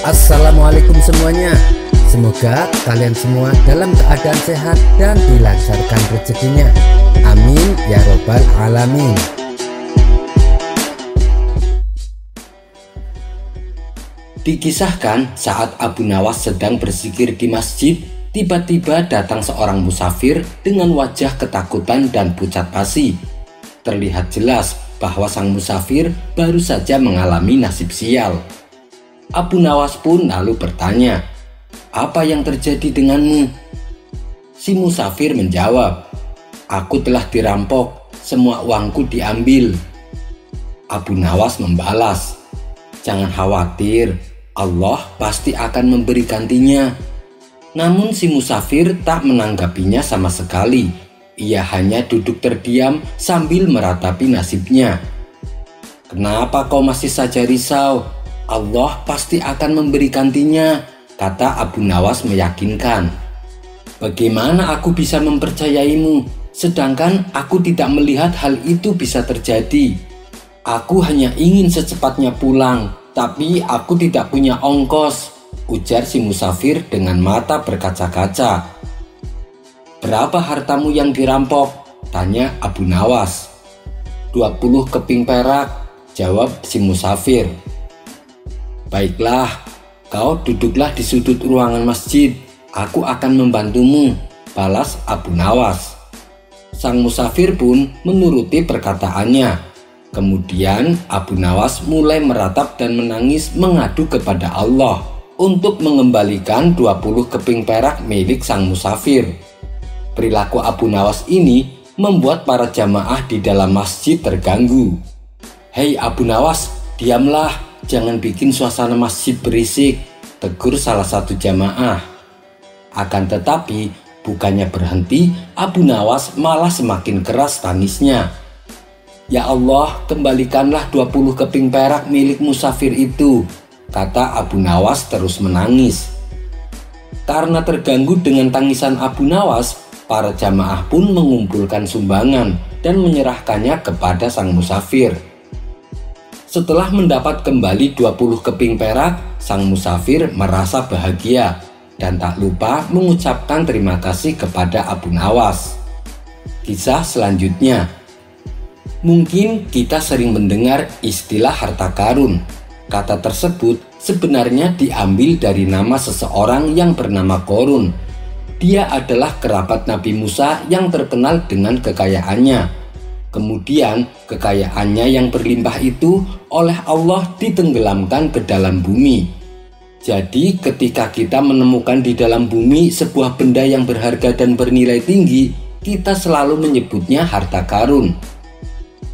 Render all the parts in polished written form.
Assalamualaikum semuanya. Semoga kalian semua dalam keadaan sehat dan dilancarkan rezekinya. Amin ya robbal alamin. Dikisahkan saat Abu Nawas sedang berzikir di masjid, tiba-tiba datang seorang musafir dengan wajah ketakutan dan pucat pasi. Terlihat jelas bahwa sang musafir baru saja mengalami nasib sial. Abu Nawas pun lalu bertanya, "Apa yang terjadi denganmu?" Si musafir menjawab, "Aku telah dirampok, semua uangku diambil." Abu Nawas membalas, "Jangan khawatir, Allah pasti akan memberi gantinya." Namun si musafir tak menanggapinya sama sekali. Ia hanya duduk terdiam sambil meratapi nasibnya. "Kenapa kau masih saja risau? Allah pasti akan memberi gantinya," kata Abu Nawas meyakinkan. "Bagaimana aku bisa mempercayaimu, sedangkan aku tidak melihat hal itu bisa terjadi? Aku hanya ingin secepatnya pulang, tapi aku tidak punya ongkos," ujar si musafir dengan mata berkaca-kaca. "Berapa hartamu yang dirampok?" tanya Abu Nawas. 20 keping perak, jawab si musafir. "Baiklah, kau duduklah di sudut ruangan masjid. Aku akan membantumu," balas Abu Nawas. Sang musafir pun menuruti perkataannya. Kemudian Abu Nawas mulai meratap dan menangis mengadu kepada Allah untuk mengembalikan 20 keping perak milik sang musafir. Perilaku Abu Nawas ini membuat para jamaah di dalam masjid terganggu. "Hei Abu Nawas, diamlah. Jangan bikin suasana masjid berisik," tegur salah satu jamaah. Akan tetapi, bukannya berhenti, Abu Nawas malah semakin keras tangisnya. "Ya Allah, kembalikanlah 20 keping perak milik musafir itu," kata Abu Nawas terus menangis. Karena terganggu dengan tangisan Abu Nawas, para jamaah pun mengumpulkan sumbangan dan menyerahkannya kepada sang musafir. Setelah mendapat kembali 20 keping perak, sang musafir merasa bahagia dan tak lupa mengucapkan terima kasih kepada Abu Nawas. Kisah selanjutnya. Mungkin kita sering mendengar istilah harta karun. Kata tersebut sebenarnya diambil dari nama seseorang yang bernama Qorun. Dia adalah kerabat Nabi Musa yang terkenal dengan kekayaannya. Kemudian kekayaannya yang berlimpah itu oleh Allah ditenggelamkan ke dalam bumi. Jadi ketika kita menemukan di dalam bumi sebuah benda yang berharga dan bernilai tinggi, kita selalu menyebutnya harta karun.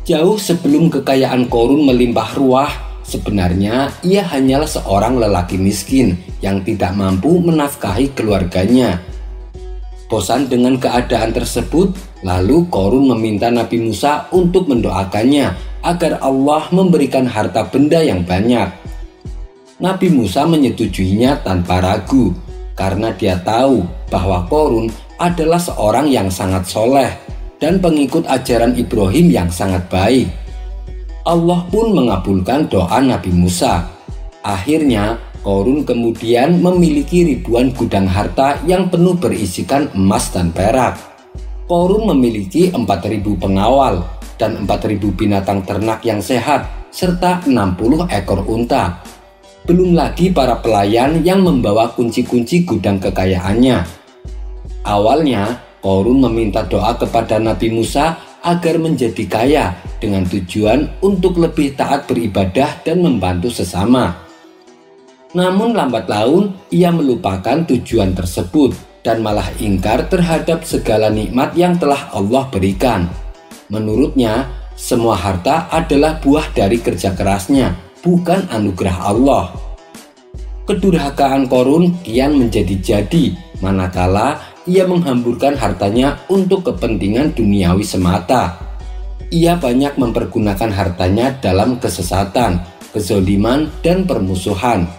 Jauh sebelum kekayaan Qorun melimpah ruah, sebenarnya ia hanyalah seorang lelaki miskin yang tidak mampu menafkahi keluarganya. Bosan dengan keadaan tersebut, lalu Qorun meminta Nabi Musa untuk mendoakannya agar Allah memberikan harta benda yang banyak. Nabi Musa menyetujuinya tanpa ragu karena dia tahu bahwa Qorun adalah seorang yang sangat soleh dan pengikut ajaran Ibrahim yang sangat baik. Allah pun mengabulkan doa Nabi Musa. Akhirnya Qorun kemudian memiliki ribuan gudang harta yang penuh berisikan emas dan perak. Qorun memiliki 4.000 pengawal dan 4.000 binatang ternak yang sehat serta 60 ekor unta. Belum lagi para pelayan yang membawa kunci-kunci gudang kekayaannya. Awalnya Qorun meminta doa kepada Nabi Musa agar menjadi kaya dengan tujuan untuk lebih taat beribadah dan membantu sesama. Namun lambat laun ia melupakan tujuan tersebut dan malah ingkar terhadap segala nikmat yang telah Allah berikan. Menurutnya, semua harta adalah buah dari kerja kerasnya, bukan anugerah Allah. Kedurhakaan Qorun kian menjadi-jadi manakala ia menghamburkan hartanya untuk kepentingan duniawi semata. Ia banyak mempergunakan hartanya dalam kesesatan, kezoliman, dan permusuhan,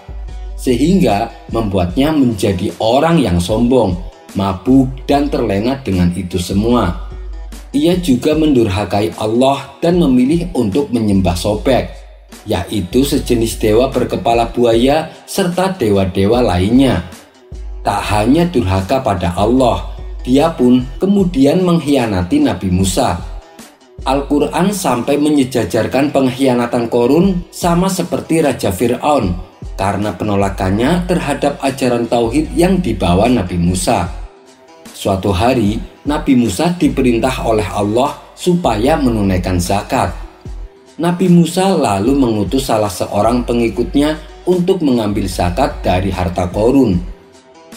sehingga membuatnya menjadi orang yang sombong, mabuk, dan terlena dengan itu semua. Ia juga mendurhakai Allah dan memilih untuk menyembah sobek. yaitu sejenis dewa berkepala buaya serta dewa-dewa lainnya. Tak hanya durhaka pada Allah, dia pun kemudian mengkhianati Nabi Musa. Al-Quran sampai menyejajarkan pengkhianatan Qorun sama seperti Raja Fir'aun karena penolakannya terhadap ajaran tauhid yang dibawa Nabi Musa. Suatu hari, Nabi Musa diperintah oleh Allah supaya menunaikan zakat. Nabi Musa lalu mengutus salah seorang pengikutnya untuk mengambil zakat dari harta Qorun.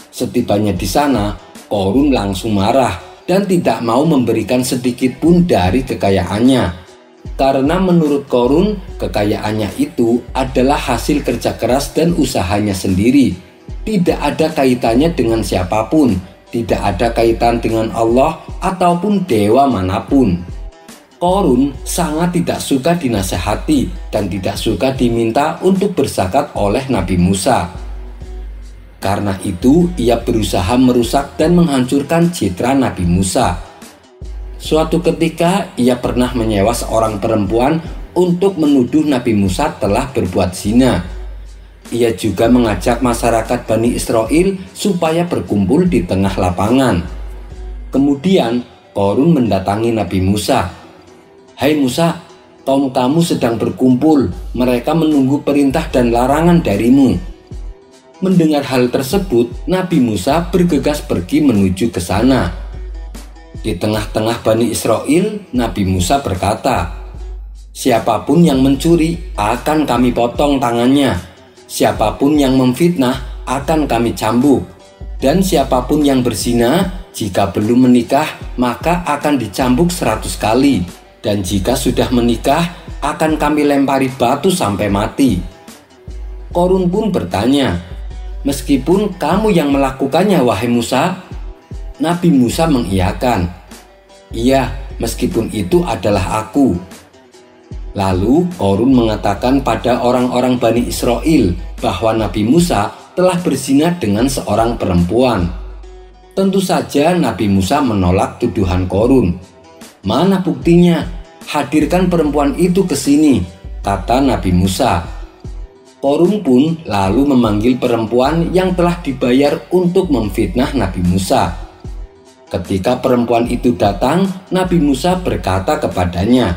Setibanya di sana, Qorun langsung marah dan tidak mau memberikan sedikit pun dari kekayaannya. Karena menurut Qorun, kekayaannya itu adalah hasil kerja keras dan usahanya sendiri. Tidak ada kaitannya dengan siapapun, tidak ada kaitan dengan Allah ataupun dewa manapun. Qorun sangat tidak suka dinasehati dan tidak suka diminta untuk berzakat oleh Nabi Musa. Karena itu, ia berusaha merusak dan menghancurkan citra Nabi Musa. Suatu ketika, ia pernah menyewa seorang perempuan untuk menuduh Nabi Musa telah berbuat zina. Ia juga mengajak masyarakat Bani Israel supaya berkumpul di tengah lapangan. Kemudian, Qorun mendatangi Nabi Musa. "Hai Musa, kaum kamu sedang berkumpul, mereka menunggu perintah dan larangan darimu." Mendengar hal tersebut, Nabi Musa bergegas pergi menuju ke sana. Di tengah-tengah Bani Israel, Nabi Musa berkata, "Siapapun yang mencuri akan kami potong tangannya. Siapapun yang memfitnah akan kami cambuk. Dan siapapun yang berzina, jika belum menikah maka akan dicambuk 100 kali. Dan jika sudah menikah akan kami lempari batu sampai mati." Qorun pun bertanya, "Meskipun kamu yang melakukannya, wahai Musa?" Nabi Musa mengiyakan, "Iya, meskipun itu adalah aku." Lalu Qorun mengatakan pada orang-orang Bani Israel bahwa Nabi Musa telah berzina dengan seorang perempuan. Tentu saja Nabi Musa menolak tuduhan Qorun. "Mana buktinya? Hadirkan perempuan itu ke sini," kata Nabi Musa. Qorun pun lalu memanggil perempuan yang telah dibayar untuk memfitnah Nabi Musa. Ketika perempuan itu datang, Nabi Musa berkata kepadanya,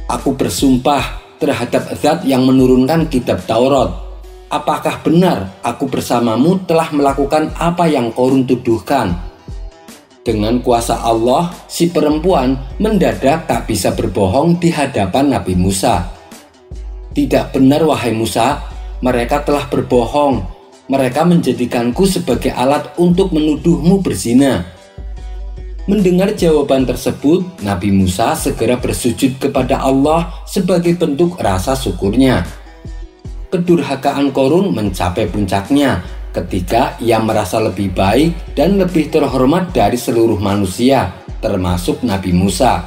"Aku bersumpah terhadap Zat yang menurunkan kitab Taurat. Apakah benar aku bersamamu telah melakukan apa yang Qorun tuduhkan?" Dengan kuasa Allah, si perempuan mendadak tak bisa berbohong di hadapan Nabi Musa. "Tidak benar, wahai Musa, mereka telah berbohong. Mereka menjadikanku sebagai alat untuk menuduhmu berzina." Mendengar jawaban tersebut, Nabi Musa segera bersujud kepada Allah sebagai bentuk rasa syukurnya. Kedurhakaan Qorun mencapai puncaknya ketika ia merasa lebih baik dan lebih terhormat dari seluruh manusia, termasuk Nabi Musa.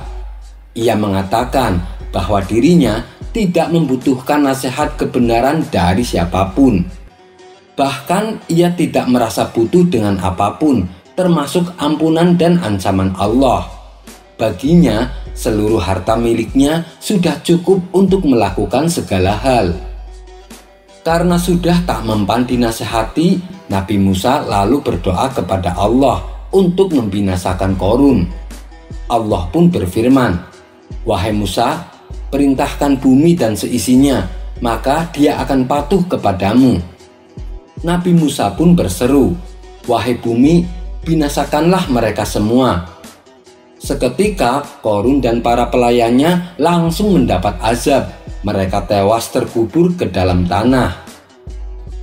Ia mengatakan bahwa dirinya tidak membutuhkan nasihat kebenaran dari siapapun. Bahkan ia tidak merasa butuh dengan apapun, termasuk ampunan dan ancaman Allah. Baginya, seluruh harta miliknya sudah cukup untuk melakukan segala hal. Karena sudah tak mempan dinasehati, Nabi Musa lalu berdoa kepada Allah untuk membinasakan Qorun. Allah pun berfirman, "Wahai Musa, perintahkan bumi dan seisinya, maka dia akan patuh kepadamu." Nabi Musa pun berseru, "Wahai bumi, binasakanlah mereka semua." Seketika Qorun dan para pelayannya langsung mendapat azab. Mereka tewas terkubur ke dalam tanah.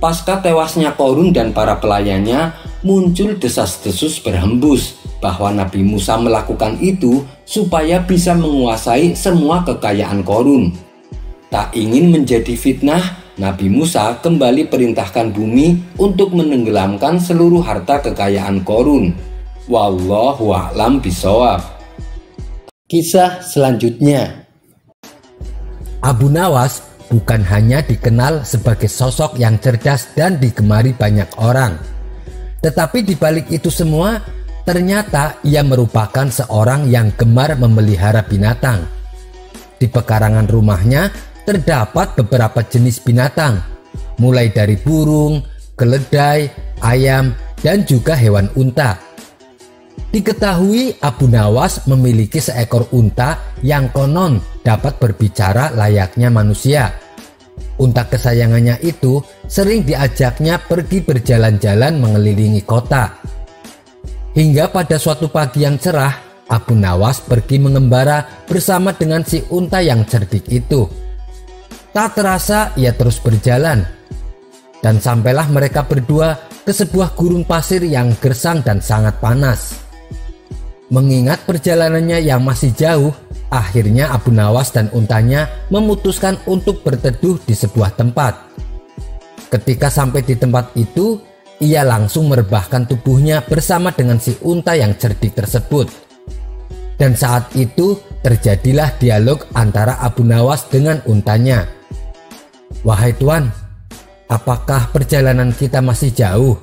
Pasca tewasnya Qorun dan para pelayannya, muncul desas-desus berhembus bahwa Nabi Musa melakukan itu supaya bisa menguasai semua kekayaan Qorun. Tak ingin menjadi fitnah, Nabi Musa kembali perintahkan bumi untuk menenggelamkan seluruh harta kekayaan Qorun. Wallahu a'lam bishawab. Kisah selanjutnya, Abu Nawas bukan hanya dikenal sebagai sosok yang cerdas dan digemari banyak orang, tetapi di balik itu semua, ternyata ia merupakan seorang yang gemar memelihara binatang. Di pekarangan rumahnya terdapat beberapa jenis binatang, mulai dari burung, keledai, ayam, dan juga hewan unta. Diketahui Abu Nawas memiliki seekor unta yang konon dapat berbicara layaknya manusia. Unta kesayangannya itu sering diajaknya pergi berjalan-jalan mengelilingi kota. Hingga pada suatu pagi yang cerah, Abu Nawas pergi mengembara bersama dengan si unta yang cerdik itu. Tak terasa ia terus berjalan, dan sampailah mereka berdua ke sebuah gurun pasir yang gersang dan sangat panas. Mengingat perjalanannya yang masih jauh, akhirnya Abu Nawas dan untanya memutuskan untuk berteduh di sebuah tempat. Ketika sampai di tempat itu, ia langsung merebahkan tubuhnya bersama dengan si unta yang cerdik tersebut. Dan saat itu terjadilah dialog antara Abu Nawas dengan untanya. "Wahai tuan, apakah perjalanan kita masih jauh?"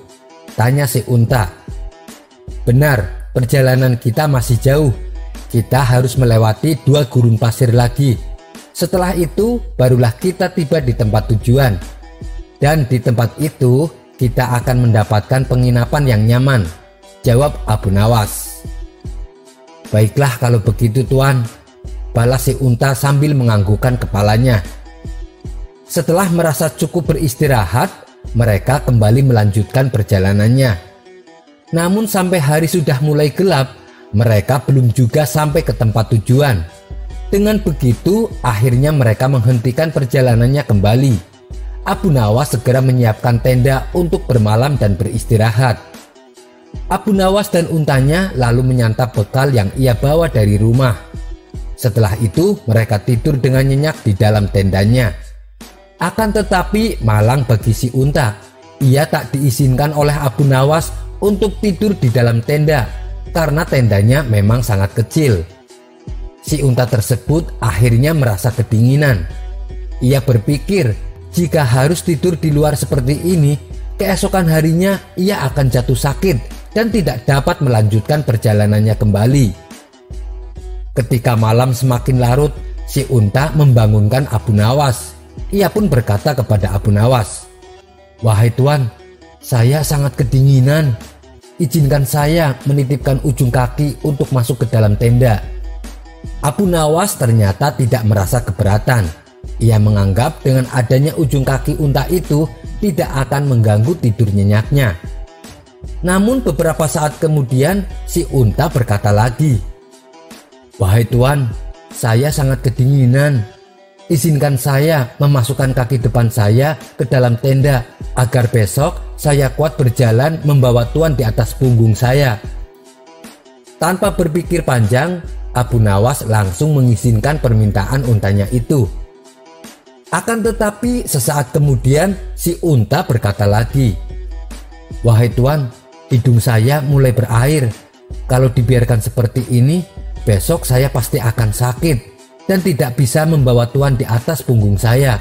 tanya si unta. "Benar, perjalanan kita masih jauh. Kita harus melewati 2 gurun pasir lagi. Setelah itu barulah kita tiba di tempat tujuan. Dan di tempat itu kita akan mendapatkan penginapan yang nyaman," jawab Abu Nawas. "Baiklah kalau begitu tuan," balas si unta sambil menganggukkan kepalanya. Setelah merasa cukup beristirahat, mereka kembali melanjutkan perjalanannya. Namun sampai hari sudah mulai gelap, mereka belum juga sampai ke tempat tujuan. Dengan begitu, akhirnya mereka menghentikan perjalanannya kembali. Abu Nawas segera menyiapkan tenda untuk bermalam dan beristirahat. Abu Nawas dan untanya lalu menyantap bekal yang ia bawa dari rumah. Setelah itu, mereka tidur dengan nyenyak di dalam tendanya. Akan tetapi, malang bagi si unta. Ia tak diizinkan oleh Abu Nawas untuk tidur di dalam tenda karena tendanya memang sangat kecil. Si unta tersebut akhirnya merasa kedinginan. Ia berpikir jika harus tidur di luar seperti ini, keesokan harinya ia akan jatuh sakit dan tidak dapat melanjutkan perjalanannya kembali. Ketika malam semakin larut, si unta membangunkan Abu Nawas. Ia pun berkata kepada Abu Nawas, "Wahai tuan, saya sangat kedinginan. Izinkan saya menitipkan ujung kaki untuk masuk ke dalam tenda." Abu Nawas ternyata tidak merasa keberatan. Ia menganggap dengan adanya ujung kaki unta itu tidak akan mengganggu tidur nyenyaknya. Namun beberapa saat kemudian si unta berkata lagi, "Wahai tuan, saya sangat kedinginan. Izinkan saya memasukkan kaki depan saya ke dalam tenda agar besok saya kuat berjalan membawa tuan di atas punggung saya." Tanpa berpikir panjang, Abu Nawas langsung mengizinkan permintaan untanya itu. Akan tetapi sesaat kemudian si unta berkata lagi, "Wahai tuan, hidung saya mulai berair. Kalau dibiarkan seperti ini, besok saya pasti akan sakit dan tidak bisa membawa tuan di atas punggung saya.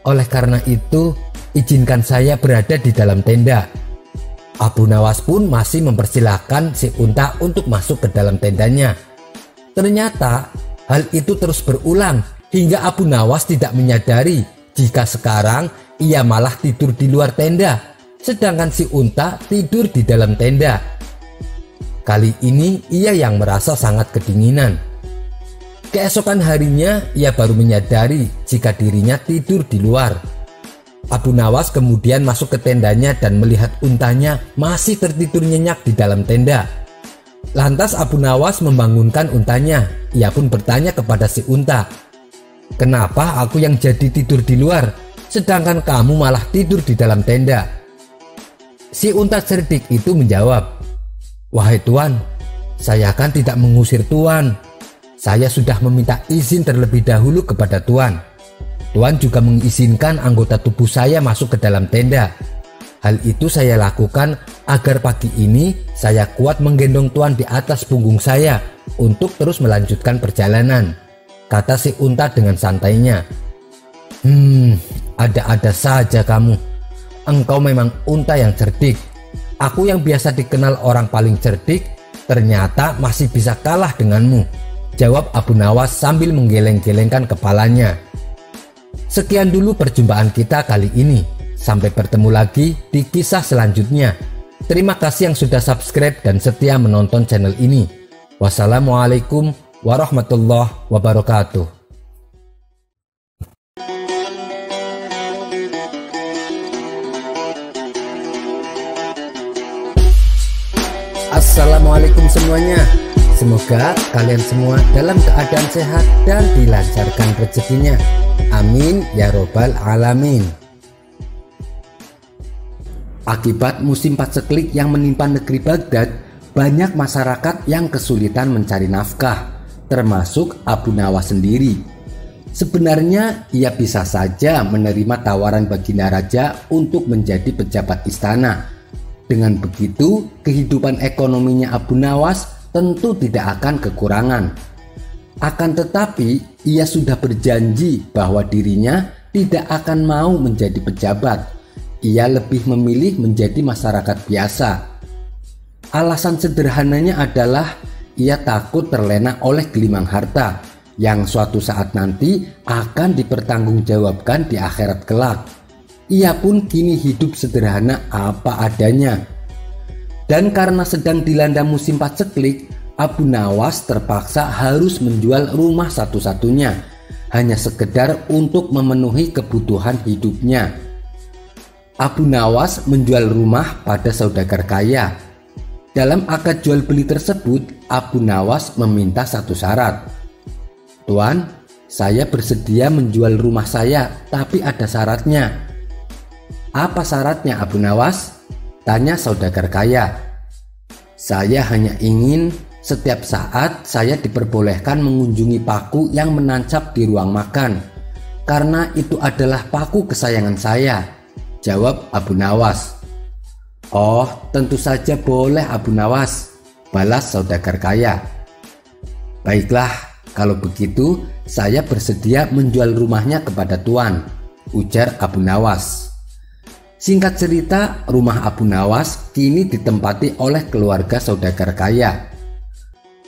Oleh karena itu, izinkan saya berada di dalam tenda." Abu Nawas pun masih mempersilahkan si unta untuk masuk ke dalam tendanya. Ternyata hal itu terus berulang hingga Abu Nawas tidak menyadari jika sekarang ia malah tidur di luar tenda, sedangkan si unta tidur di dalam tenda. Kali ini ia yang merasa sangat kedinginan. Keesokan harinya ia baru menyadari jika dirinya tidur di luar. Abu Nawas kemudian masuk ke tendanya dan melihat untanya masih tertidur nyenyak di dalam tenda. Lantas Abu Nawas membangunkan untanya. Ia pun bertanya kepada si unta, "Kenapa aku yang jadi tidur di luar, sedangkan kamu malah tidur di dalam tenda?" Si unta cerdik itu menjawab, "Wahai tuan, saya kan tidak mengusir tuan. Saya sudah meminta izin terlebih dahulu kepada tuan. Tuan juga mengizinkan anggota tubuh saya masuk ke dalam tenda. Hal itu saya lakukan agar pagi ini saya kuat menggendong tuan di atas punggung saya untuk terus melanjutkan perjalanan," kata si unta dengan santainya. Ada-ada saja kamu. Engkau memang unta yang cerdik. Aku yang biasa dikenal orang paling cerdik, ternyata masih bisa kalah denganmu," jawab Abu Nawas sambil menggeleng-gelengkan kepalanya. Sekian dulu perjumpaan kita kali ini. Sampai bertemu lagi di kisah selanjutnya. Terima kasih yang sudah subscribe dan setia menonton channel ini. Wassalamualaikum warahmatullahi wabarakatuh. Assalamualaikum semuanya. Semoga kalian semua dalam keadaan sehat dan dilancarkan rezekinya. Amin ya robbal alamin. Akibat musim paceklik yang menimpa negeri Baghdad, banyak masyarakat yang kesulitan mencari nafkah, termasuk Abu Nawas sendiri. Sebenarnya ia bisa saja menerima tawaran Baginda Raja untuk menjadi pejabat istana. Dengan begitu, kehidupan ekonominya Abu Nawas tentu tidak akan kekurangan. Akan tetapi, ia sudah berjanji bahwa dirinya tidak akan mau menjadi pejabat. Ia lebih memilih menjadi masyarakat biasa. Alasan sederhananya adalah ia takut terlena oleh gelimang harta yang suatu saat nanti akan dipertanggungjawabkan di akhirat kelak. Ia pun kini hidup sederhana apa adanya. Dan karena sedang dilanda musim paceklik, Abu Nawas terpaksa harus menjual rumah satu-satunya, hanya sekedar untuk memenuhi kebutuhan hidupnya. Abu Nawas menjual rumah pada saudagar kaya. Dalam akad jual beli tersebut, Abu Nawas meminta satu syarat. "Tuan, saya bersedia menjual rumah saya, tapi ada syaratnya." "Apa syaratnya, Abu Nawas?" tanya saudagar kaya. "Saya hanya ingin setiap saat saya diperbolehkan mengunjungi paku yang menancap di ruang makan, karena itu adalah paku kesayangan saya," jawab Abu Nawas. "Oh, tentu saja boleh Abu Nawas," balas saudagar kaya. "Baiklah, kalau begitu saya bersedia menjual rumahnya kepada tuan," ujar Abu Nawas. Singkat cerita, rumah Abu Nawas kini ditempati oleh keluarga saudagar kaya.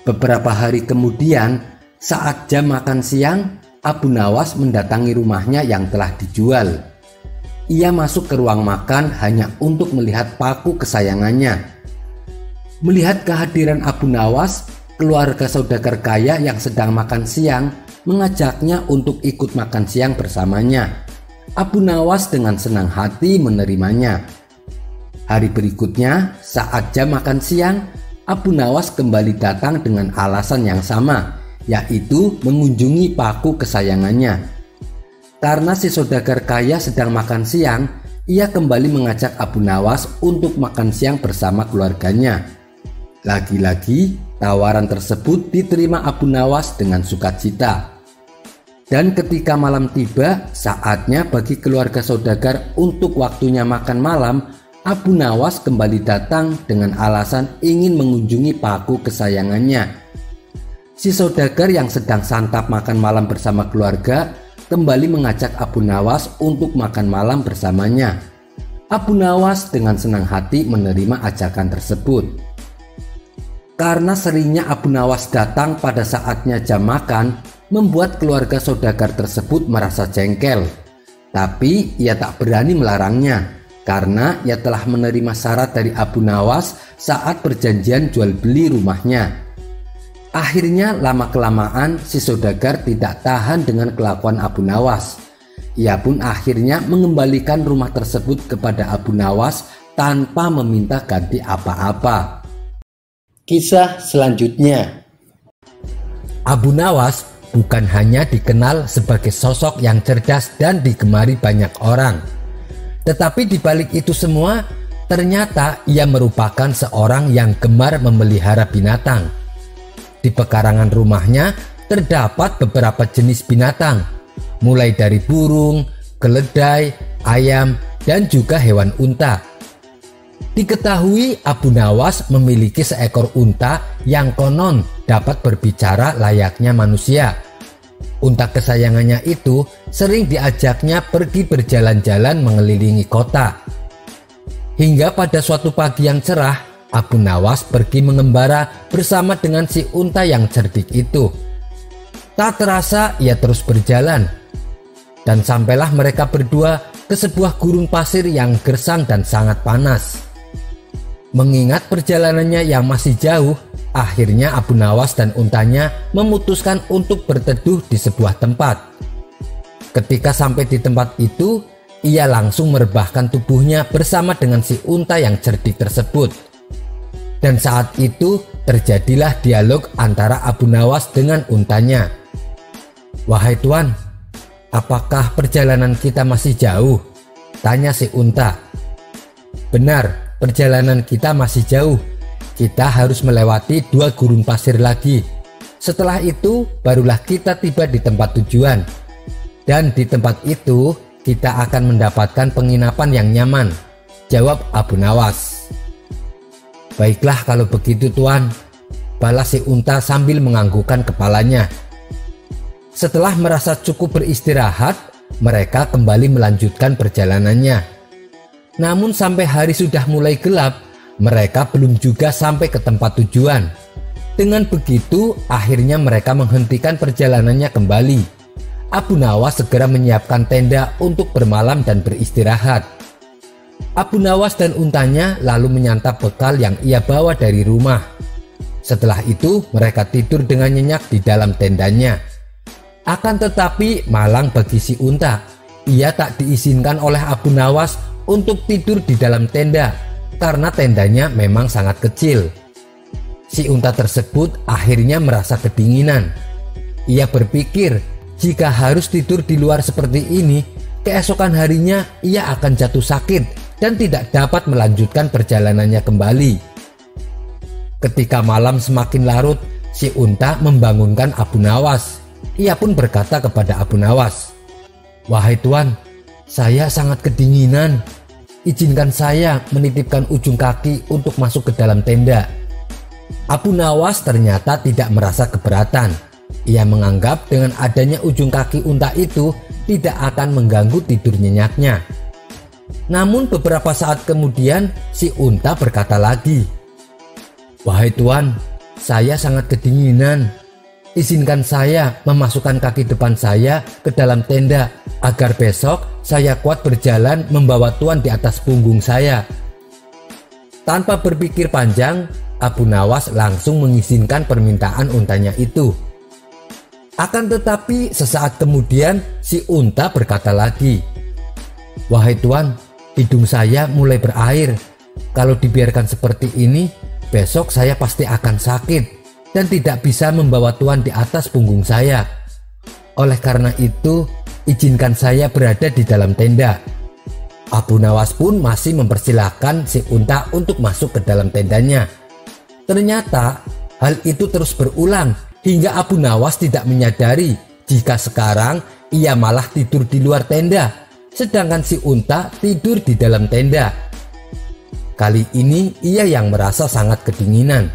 Beberapa hari kemudian, saat jam makan siang, Abu Nawas mendatangi rumahnya yang telah dijual. Ia masuk ke ruang makan hanya untuk melihat paku kesayangannya. Melihat kehadiran Abu Nawas, keluarga saudagar kaya yang sedang makan siang mengajaknya untuk ikut makan siang bersamanya. Abu Nawas dengan senang hati menerimanya. Hari berikutnya, saat jam makan siang, Abu Nawas kembali datang dengan alasan yang sama, yaitu mengunjungi paku kesayangannya. Karena si saudagar kaya sedang makan siang, ia kembali mengajak Abu Nawas untuk makan siang bersama keluarganya. Lagi-lagi, tawaran tersebut diterima Abu Nawas dengan sukacita. Dan ketika malam tiba, saatnya bagi keluarga saudagar untuk waktunya makan malam, Abu Nawas kembali datang dengan alasan ingin mengunjungi paku kesayangannya. Si saudagar yang sedang santap makan malam bersama keluarga kembali mengajak Abu Nawas untuk makan malam bersamanya. Abu Nawas dengan senang hati menerima ajakan tersebut. Karena seringnya Abu Nawas datang pada saatnya jam makan, membuat keluarga saudagar tersebut merasa jengkel. Tapi ia tak berani melarangnya, karena ia telah menerima syarat dari Abu Nawas saat perjanjian jual beli rumahnya. Akhirnya lama-kelamaan si saudagar tidak tahan dengan kelakuan Abu Nawas. Ia pun akhirnya mengembalikan rumah tersebut kepada Abu Nawas tanpa meminta ganti apa-apa. Kisah selanjutnya. Abu Nawas bukan hanya dikenal sebagai sosok yang cerdas dan digemari banyak orang, tetapi di balik itu semua, ternyata ia merupakan seorang yang gemar memelihara binatang. Di pekarangan rumahnya terdapat beberapa jenis binatang, mulai dari burung, keledai, ayam, dan juga hewan unta. Diketahui Abu Nawas memiliki seekor unta yang konon dapat berbicara layaknya manusia. Unta kesayangannya itu sering diajaknya pergi berjalan-jalan mengelilingi kota. Hingga pada suatu pagi yang cerah, Abu Nawas pergi mengembara bersama dengan si unta yang cerdik itu. Tak terasa ia terus berjalan. Dan sampailah mereka berdua ke sebuah gurun pasir yang gersang dan sangat panas. Mengingat perjalanannya yang masih jauh, akhirnya Abu Nawas dan untanya memutuskan untuk berteduh di sebuah tempat. Ketika sampai di tempat itu, ia langsung merebahkan tubuhnya bersama dengan si unta yang cerdik tersebut. Dan saat itu terjadilah dialog antara Abu Nawas dengan untanya. "Wahai tuan, apakah perjalanan kita masih jauh?" tanya si unta. "Benar, perjalanan kita masih jauh. Kita harus melewati 2 gurun pasir lagi. Setelah itu barulah kita tiba di tempat tujuan. Dan di tempat itu kita akan mendapatkan penginapan yang nyaman," jawab Abu Nawas. "Baiklah kalau begitu tuan," balas si unta sambil menganggukkan kepalanya. Setelah merasa cukup beristirahat, mereka kembali melanjutkan perjalanannya. Namun sampai hari sudah mulai gelap, mereka belum juga sampai ke tempat tujuan. Dengan begitu, akhirnya mereka menghentikan perjalanannya kembali. Abu Nawas segera menyiapkan tenda untuk bermalam dan beristirahat. Abu Nawas dan untanya lalu menyantap bekal yang ia bawa dari rumah. Setelah itu mereka tidur dengan nyenyak di dalam tendanya. Akan tetapi malang bagi si unta, ia tak diizinkan oleh Abu Nawas untuk tidur di dalam tenda karena tendanya memang sangat kecil. Si unta tersebut akhirnya merasa kedinginan. Ia berpikir jika harus tidur di luar seperti ini, keesokan harinya ia akan jatuh sakit dan tidak dapat melanjutkan perjalanannya kembali. Ketika malam semakin larut, si unta membangunkan Abu Nawas. Ia pun berkata kepada Abu Nawas, "Wahai tuan, saya sangat kedinginan. Izinkan saya menitipkan ujung kaki untuk masuk ke dalam tenda." Abu Nawas ternyata tidak merasa keberatan. Ia menganggap dengan adanya ujung kaki unta itu tidak akan mengganggu tidur nyenyaknya. Namun beberapa saat kemudian si unta berkata lagi, "Wahai tuan, saya sangat kedinginan. Izinkan saya memasukkan kaki depan saya ke dalam tenda agar besok saya kuat berjalan membawa tuan di atas punggung saya." Tanpa berpikir panjang, Abu Nawas langsung mengizinkan permintaan untanya itu. Akan tetapi sesaat kemudian si unta berkata lagi, "Wahai tuan, hidung saya mulai berair. Kalau dibiarkan seperti ini, besok saya pasti akan sakit dan tidak bisa membawa tuan di atas punggung saya. Oleh karena itu, izinkan saya berada di dalam tenda." Abu Nawas pun masih mempersilahkan si unta untuk masuk ke dalam tendanya. Ternyata hal itu terus berulang hingga Abu Nawas tidak menyadari jika sekarang ia malah tidur di luar tenda, sedangkan si unta tidur di dalam tenda. Kali ini ia yang merasa sangat kedinginan.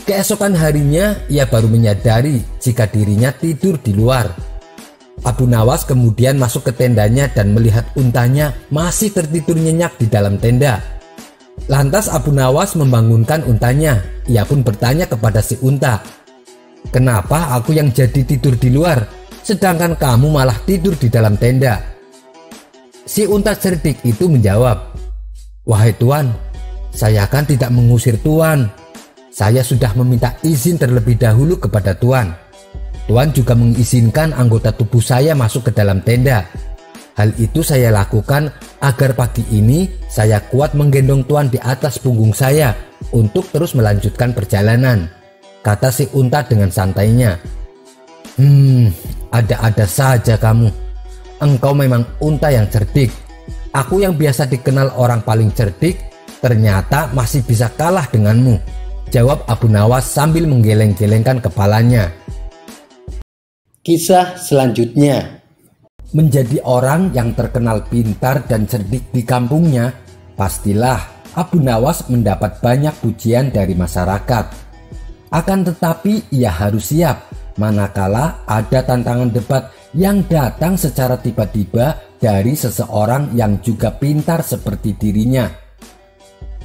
Keesokan harinya ia baru menyadari jika dirinya tidur di luar. Abu Nawas kemudian masuk ke tendanya dan melihat untanya masih tertidur nyenyak di dalam tenda. Lantas Abu Nawas membangunkan untanya. Ia pun bertanya kepada si unta, "Kenapa aku yang jadi tidur di luar, sedangkan kamu malah tidur di dalam tenda?" Si unta cerdik itu menjawab, "Wahai tuan, saya kan tidak mengusir tuan. Saya sudah meminta izin terlebih dahulu kepada tuan. Tuan juga mengizinkan anggota tubuh saya masuk ke dalam tenda. Hal itu saya lakukan agar pagi ini saya kuat menggendong tuan di atas punggung saya untuk terus melanjutkan perjalanan," kata si unta dengan santainya. Ada-ada saja kamu. Engkau memang unta yang cerdik. Aku yang biasa dikenal orang paling cerdik, ternyata masih bisa kalah denganmu," jawab Abu Nawas sambil menggeleng-gelengkan kepalanya. Kisah selanjutnya. Menjadi orang yang terkenal pintar dan cerdik di kampungnya, pastilah Abu Nawas mendapat banyak pujian dari masyarakat. Akan tetapi ia harus siap manakala ada tantangan debat yang datang secara tiba-tiba dari seseorang yang juga pintar seperti dirinya.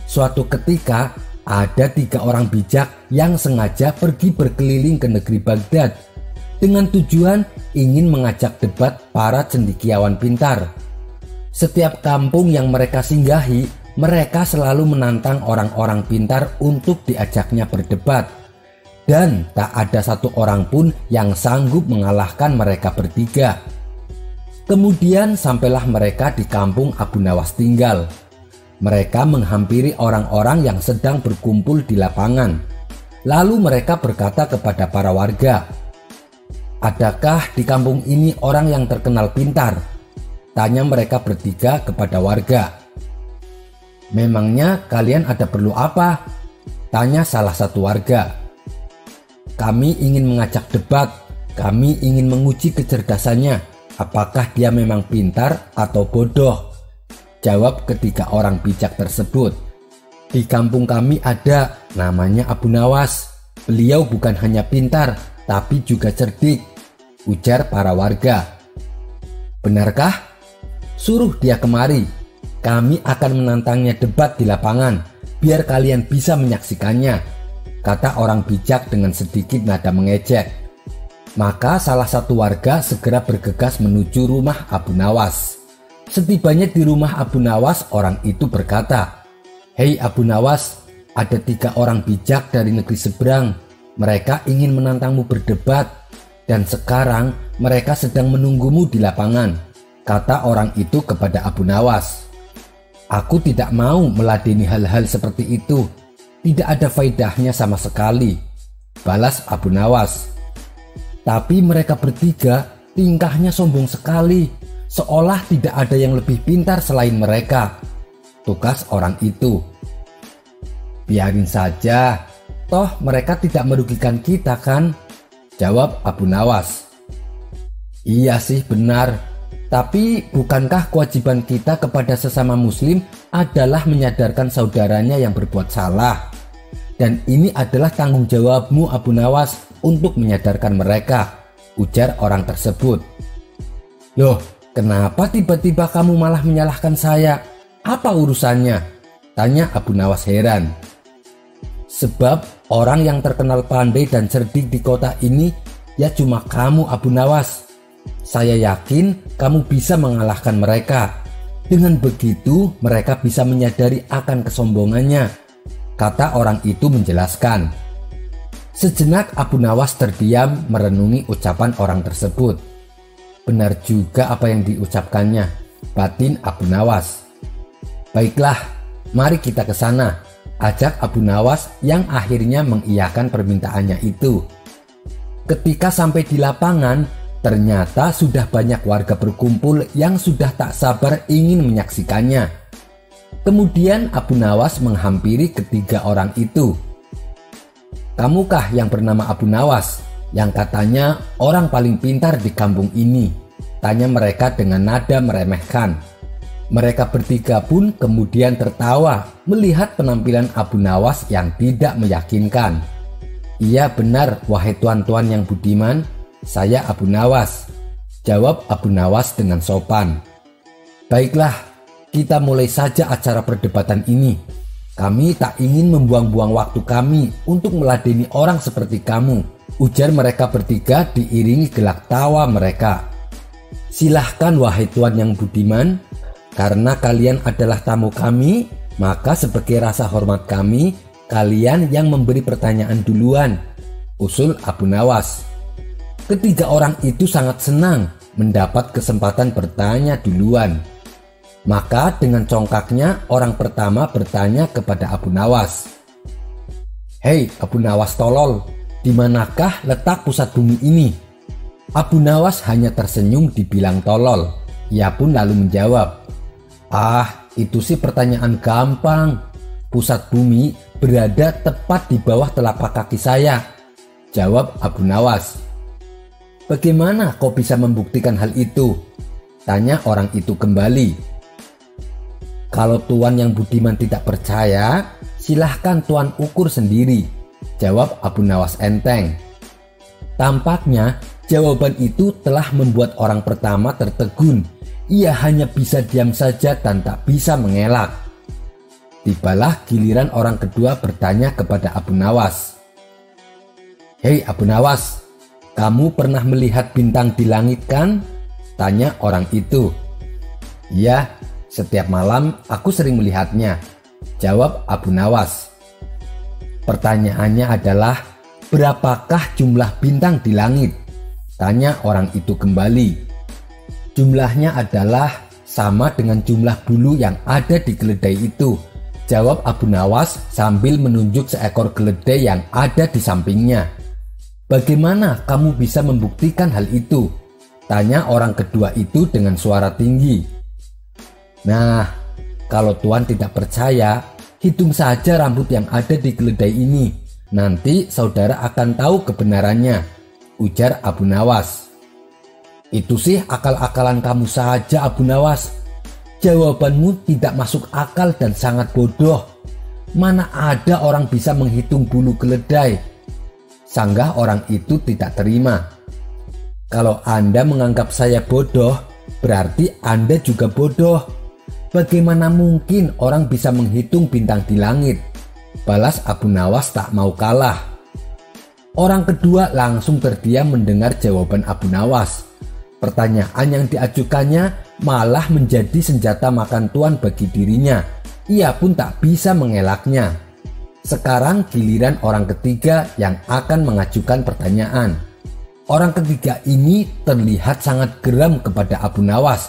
Suatu ketika ada 3 orang bijak yang sengaja pergi berkeliling ke negeri Baghdad dengan tujuan ingin mengajak debat para cendekiawan pintar. Setiap kampung yang mereka singgahi, mereka selalu menantang orang-orang pintar untuk diajaknya berdebat. Dan tak ada satu orang pun yang sanggup mengalahkan mereka bertiga. Kemudian sampailah mereka di kampung Abu Nawas tinggal. Mereka menghampiri orang-orang yang sedang berkumpul di lapangan. Lalu mereka berkata kepada para warga, "Adakah di kampung ini orang yang terkenal pintar?" Tanya mereka bertiga kepada warga. "Memangnya kalian ada perlu apa?" Tanya salah satu warga. "Kami ingin mengajak debat. Kami ingin menguji kecerdasannya. Apakah dia memang pintar atau bodoh?" Jawab ketiga orang bijak tersebut. "Di kampung kami ada, namanya Abu Nawas. Beliau bukan hanya pintar, tapi juga cerdik," ujar para warga. "Benarkah? Suruh dia kemari. Kami akan menantangnya debat di lapangan, biar kalian bisa menyaksikannya," kata orang bijak dengan sedikit nada mengejek. Maka salah satu warga segera bergegas menuju rumah Abu Nawas. Setibanya di rumah Abu Nawas, orang itu berkata, "Hei Abu Nawas, ada 3 orang bijak dari negeri seberang. Mereka ingin menantangmu berdebat, dan sekarang mereka sedang menunggumu di lapangan," kata orang itu kepada Abu Nawas. "Aku tidak mau meladeni hal-hal seperti itu. Tidak ada faedahnya sama sekali," balas Abu Nawas. "Tapi mereka bertiga tingkahnya sombong sekali, seolah tidak ada yang lebih pintar selain mereka," tugas orang itu. "Biarin saja, toh mereka tidak merugikan kita kan?" jawab Abu Nawas. "Iya sih benar. Tapi bukankah kewajiban kita kepada sesama muslim adalah menyadarkan saudaranya yang berbuat salah? Dan ini adalah tanggung jawabmu Abu Nawas untuk menyadarkan mereka," ujar orang tersebut. "Loh, kenapa tiba-tiba kamu malah menyalahkan saya? Apa urusannya?" tanya Abu Nawas heran. "Sebab orang yang terkenal pandai dan cerdik di kota ini ya cuma kamu Abu Nawas. Saya yakin kamu bisa mengalahkan mereka. Dengan begitu mereka bisa menyadari akan kesombongannya," kata orang itu menjelaskan. Sejenak Abu Nawas terdiam merenungi ucapan orang tersebut. Benar juga apa yang diucapkannya, batin Abu Nawas. "Baiklah, mari kita ke sana," ajak Abu Nawas yang akhirnya mengiyakan permintaannya itu. Ketika sampai di lapangan, ternyata sudah banyak warga berkumpul yang sudah tak sabar ingin menyaksikannya. Kemudian Abu Nawas menghampiri ketiga orang itu. "Kamukah yang bernama Abu Nawas, yang katanya orang paling pintar di kampung ini?" tanya mereka dengan nada meremehkan. Mereka bertiga pun kemudian tertawa melihat penampilan Abu Nawas yang tidak meyakinkan. "Iya benar, wahai tuan-tuan yang budiman, saya Abu Nawas," jawab Abu Nawas dengan sopan. "Baiklah, kita mulai saja acara perdebatan ini. Kami tak ingin membuang-buang waktu kami untuk meladeni orang seperti kamu," ujar mereka bertiga diiringi gelak tawa mereka. "Silahkan wahai tuan yang budiman, karena kalian adalah tamu kami, maka sebagai rasa hormat kami, kalian yang memberi pertanyaan duluan," usul Abu Nawas. Ketiga orang itu sangat senang mendapat kesempatan bertanya duluan. Maka dengan congkaknya orang pertama bertanya kepada Abu Nawas, "Hei Abu Nawas tolol, di manakah letak pusat bumi ini?" Abu Nawas hanya tersenyum dibilang tolol. Ia pun lalu menjawab, "Ah, itu sih pertanyaan gampang. Pusat bumi berada tepat di bawah telapak kaki saya," jawab Abu Nawas. "Bagaimana kau bisa membuktikan hal itu?" tanya orang itu kembali. "Kalau tuan yang budiman tidak percaya, silahkan tuan ukur sendiri," jawab Abu Nawas enteng. Tampaknya jawaban itu telah membuat orang pertama tertegun. Ia hanya bisa diam saja dan tak bisa mengelak. Tibalah giliran orang kedua bertanya kepada Abu Nawas. "Hei Abu Nawas, "Kamu pernah melihat bintang di langit kan?" tanya orang itu. "Ya, setiap malam aku sering melihatnya," jawab Abu Nawas. Pertanyaannya adalah, "Berapakah jumlah bintang di langit?" tanya orang itu kembali. "Jumlahnya adalah sama dengan jumlah bulu yang ada di keledai itu," jawab Abu Nawas sambil menunjuk seekor keledai yang ada di sampingnya. "Bagaimana kamu bisa membuktikan hal itu?" tanya orang kedua itu dengan suara tinggi. "Nah, kalau Tuan tidak percaya, hitung saja rambut yang ada di keledai ini. Nanti saudara akan tahu kebenarannya," ujar Abu Nawas. "Itu sih akal-akalan kamu saja, Abu Nawas. Jawabanmu tidak masuk akal dan sangat bodoh. Mana ada orang bisa menghitung bulu keledai?" Sanggah orang itu tidak terima. "Kalau Anda menganggap saya bodoh, berarti Anda juga bodoh. Bagaimana mungkin orang bisa menghitung bintang di langit?" balas Abu Nawas tak mau kalah. Orang kedua langsung terdiam mendengar jawaban Abu Nawas. Pertanyaan yang diajukannya malah menjadi senjata makan tuan bagi dirinya. Ia pun tak bisa mengelaknya. Sekarang giliran orang ketiga yang akan mengajukan pertanyaan. Orang ketiga ini terlihat sangat geram kepada Abu Nawas.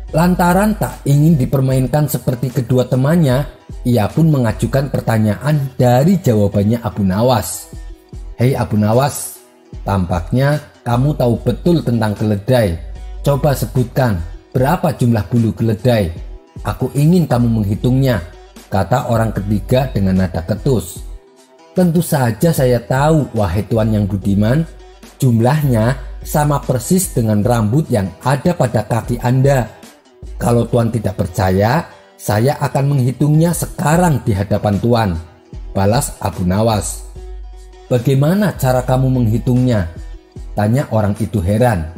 Lantaran tak ingin dipermainkan seperti kedua temannya, ia pun mengajukan pertanyaan dari jawabannya Abu Nawas. "Hei Abu Nawas, tampaknya kamu tahu betul tentang keledai. Coba sebutkan berapa jumlah bulu keledai. Aku ingin kamu menghitungnya," kata orang ketiga dengan nada ketus. "Tentu saja saya tahu, wahai Tuan yang budiman. Jumlahnya sama persis dengan rambut yang ada pada kaki Anda. Kalau Tuan tidak percaya, saya akan menghitungnya sekarang di hadapan Tuan," balas Abu Nawas. "Bagaimana cara kamu menghitungnya?" tanya orang itu heran.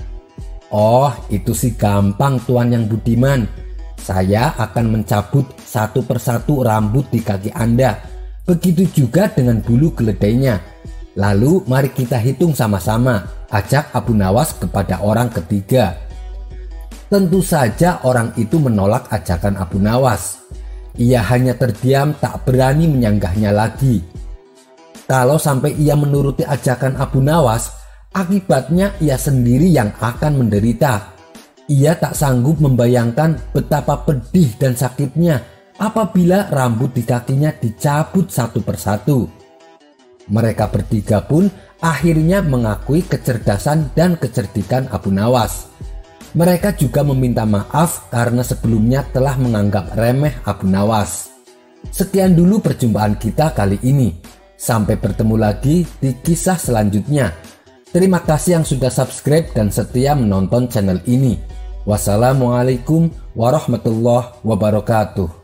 "Oh, itu sih gampang, Tuan yang budiman. Saya akan mencabut satu persatu rambut di kaki Anda. Begitu juga dengan bulu keledainya. Lalu mari kita hitung sama-sama," ajak Abu Nawas kepada orang ketiga. Tentu saja orang itu menolak ajakan Abu Nawas. Ia hanya terdiam, tak berani menyanggahnya lagi. Kalau sampai ia menuruti ajakan Abu Nawas, akibatnya ia sendiri yang akan menderita. Ia tak sanggup membayangkan betapa pedih dan sakitnya apabila rambut di kakinya dicabut satu persatu. Mereka bertiga pun akhirnya mengakui kecerdasan dan kecerdikan Abu Nawas. Mereka juga meminta maaf karena sebelumnya telah menganggap remeh Abu Nawas. Sekian dulu perjumpaan kita kali ini. Sampai bertemu lagi di kisah selanjutnya. Terima kasih yang sudah subscribe dan setia menonton channel ini. Wassalamualaikum warahmatullahi wabarakatuh.